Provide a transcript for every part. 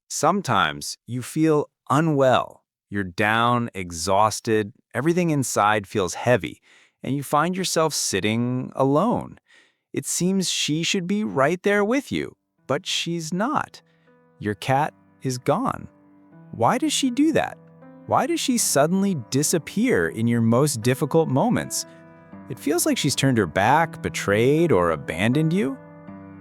Sometimes you feel unwell. You're down, exhausted, everything inside feels heavy, and you find yourself sitting alone. It seems she should be right there with you, but she's not. Your cat is gone. Why does she do that? Why does she suddenly disappear in your most difficult moments? It feels like she's turned her back, betrayed, or abandoned you.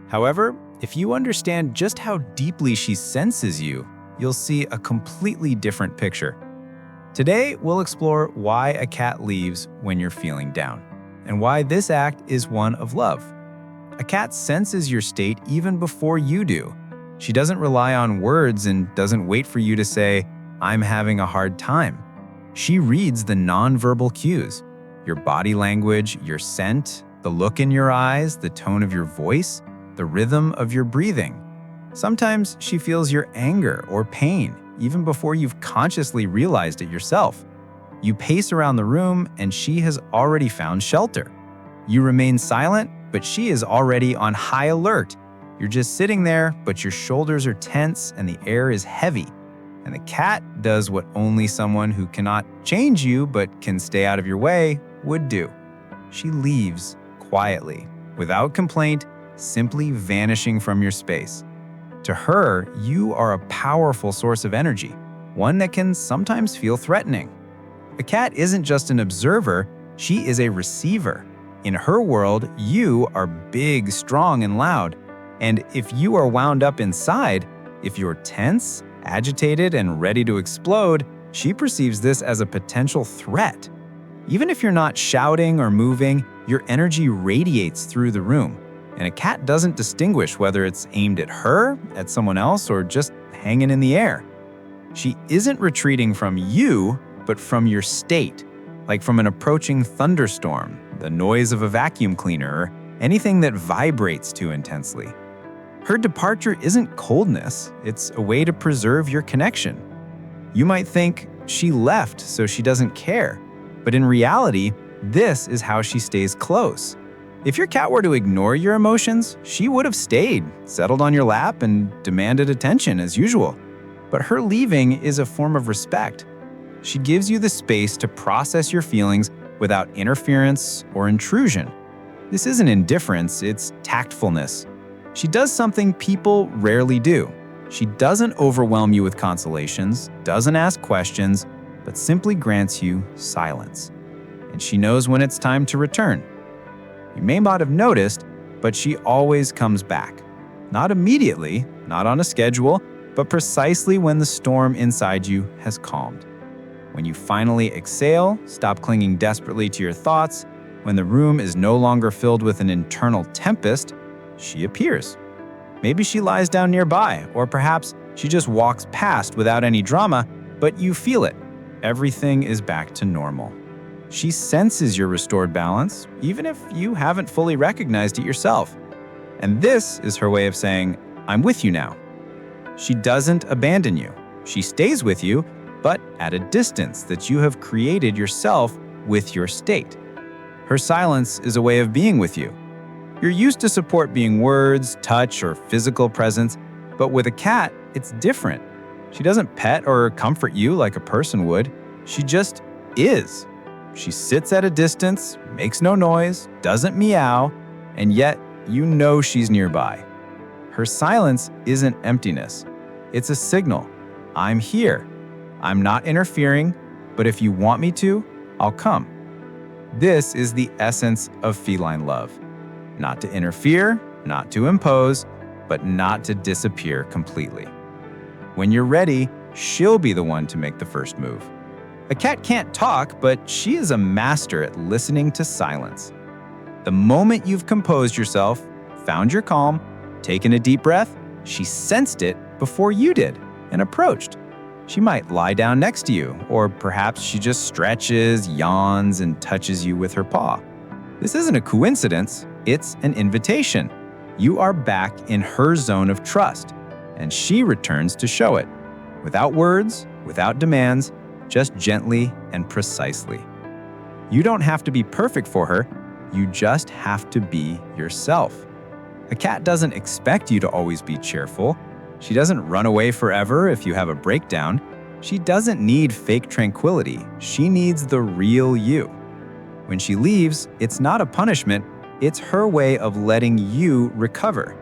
However, if you understand just how deeply she senses you, you'll see a completely different picture. Today, we'll explore why a cat leaves when you're feeling down, and why this act is one of love. A cat senses your state even before you do. She doesn't rely on words and doesn't wait for you to say, "I'm having a hard time." She reads the nonverbal cues, your body language, your scent, the look in your eyes, the tone of your voice, the rhythm of your breathing. Sometimes she feels your anger or pain, even before you've consciously realized it yourself. You pace around the room and she has already found shelter. You remain silent, but she is already on high alert. You're just sitting there, but your shoulders are tense and the air is heavy. And the cat does what only someone who cannot change you but can stay out of your way would do. She leaves quietly, without complaint, simply vanishing from your space. To her, you are a powerful source of energy, one that can sometimes feel threatening. A cat isn't just an observer, she is a receiver. In her world, you are big, strong, and loud. And if you are wound up inside, if you're tense, agitated, and ready to explode, she perceives this as a potential threat. Even if you're not shouting or moving, your energy radiates through the room. And a cat doesn't distinguish whether it's aimed at her, at someone else, or just hanging in the air. She isn't retreating from you, but from your state, like from an approaching thunderstorm, the noise of a vacuum cleaner, or anything that vibrates too intensely. Her departure isn't coldness, it's a way to preserve your connection. You might think she left so she doesn't care, but in reality, this is how she stays close. If your cat were to ignore your emotions, she would have stayed, settled on your lap, and demanded attention as usual. But her leaving is a form of respect. She gives you the space to process your feelings without interference or intrusion. This isn't indifference, it's tactfulness. She does something people rarely do. She doesn't overwhelm you with consolations, doesn't ask questions, but simply grants you silence. And she knows when it's time to return. You may not have noticed, but she always comes back. Not immediately, not on a schedule, but precisely when the storm inside you has calmed. When you finally exhale, stop clinging desperately to your thoughts, when the room is no longer filled with an internal tempest, she appears. Maybe she lies down nearby, or perhaps she just walks past without any drama, but you feel it. Everything is back to normal. She senses your restored balance, even if you haven't fully recognized it yourself. And this is her way of saying, "I'm with you now." She doesn't abandon you. She stays with you, but at a distance that you have created yourself with your state. Her silence is a way of being with you. You're used to support being words, touch, or physical presence, but with a cat, it's different. She doesn't pet or comfort you like a person would. She just is. She sits at a distance, makes no noise, doesn't meow, and yet you know she's nearby. Her silence isn't emptiness. It's a signal. I'm here. I'm not interfering, but if you want me to, I'll come. This is the essence of feline love. Not to interfere, not to impose, but not to disappear completely. When you're ready, she'll be the one to make the first move. A cat can't talk, but she is a master at listening to silence. The moment you've composed yourself, found your calm, taken a deep breath, she sensed it before you did and approached. She might lie down next to you, or perhaps she just stretches, yawns, and touches you with her paw. This isn't a coincidence, it's an invitation. You are back in her zone of trust, and she returns to show it. Without words, without demands, just gently and precisely. You don't have to be perfect for her, you just have to be yourself. A cat doesn't expect you to always be cheerful. She doesn't run away forever if you have a breakdown. She doesn't need fake tranquility. She needs the real you. When she leaves, it's not a punishment, it's her way of letting you recover.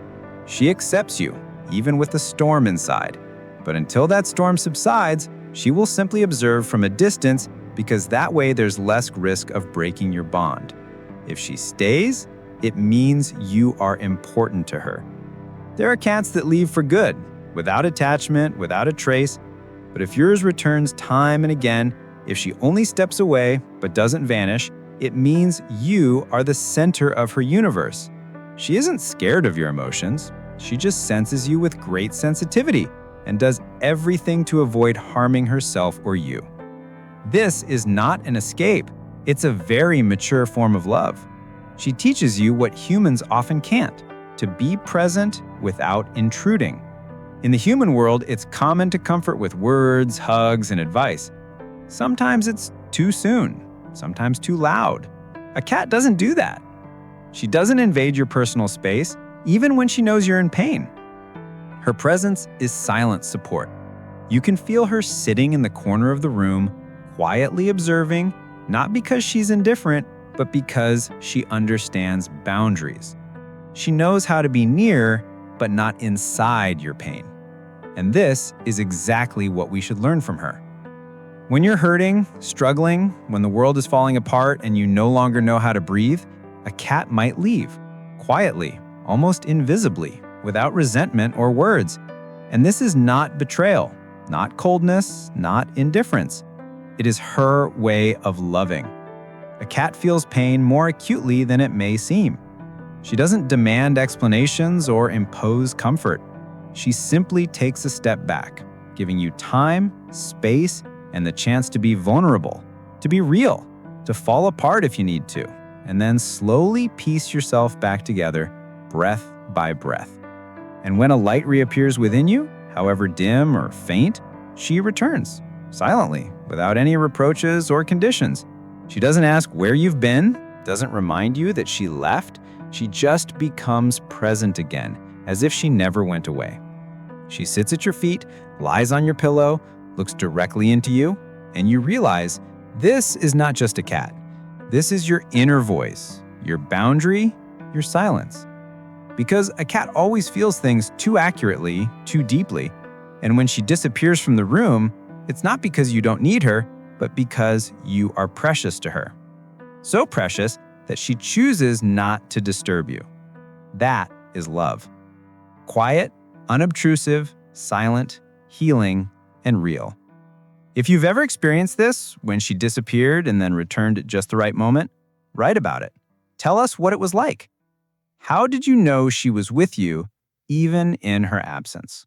She accepts you, even with the storm inside. But until that storm subsides, she will simply observe from a distance because that way there's less risk of breaking your bond. If she stays, it means you are important to her. There are cats that leave for good, without attachment, without a trace. But if yours returns time and again, if she only steps away but doesn't vanish, it means you are the center of her universe. She isn't scared of your emotions. She just senses you with great sensitivity and does everything to avoid harming herself or you. This is not an escape. It's a very mature form of love. She teaches you what humans often can't, to be present without intruding. In the human world, it's common to comfort with words, hugs, and advice. Sometimes it's too soon, sometimes too loud. A cat doesn't do that. She doesn't invade your personal space, even when she knows you're in pain. Her presence is silent support. You can feel her sitting in the corner of the room, quietly observing, not because she's indifferent, but because she understands boundaries. She knows how to be near, but not inside your pain. And this is exactly what we should learn from her. When you're hurting, struggling, when the world is falling apart and you no longer know how to breathe, a cat might leave, quietly, almost invisibly, without resentment or words. And this is not betrayal, not coldness, not indifference. It is her way of loving. A cat feels pain more acutely than it may seem. She doesn't demand explanations or impose comfort. She simply takes a step back, giving you time, space, and the chance to be vulnerable, to be real, to fall apart if you need to, and then slowly piece yourself back together, breath by breath. And when a light reappears within you, however dim or faint, she returns, silently, without any reproaches or conditions. She doesn't ask where you've been, doesn't remind you that she left. She just becomes present again, as if she never went away. She sits at your feet, lies on your pillow, looks directly into you, and you realize this is not just a cat. This is your inner voice, your boundary, your silence. Because a cat always feels things too accurately, too deeply, and when she disappears from the room, it's not because you don't need her, but because you are precious to her. So precious that she chooses not to disturb you. That is love. Quiet, unobtrusive, silent, healing, and real. If you've ever experienced this, when she disappeared and then returned at just the right moment, write about it. Tell us what it was like. How did you know she was with you, even in her absence?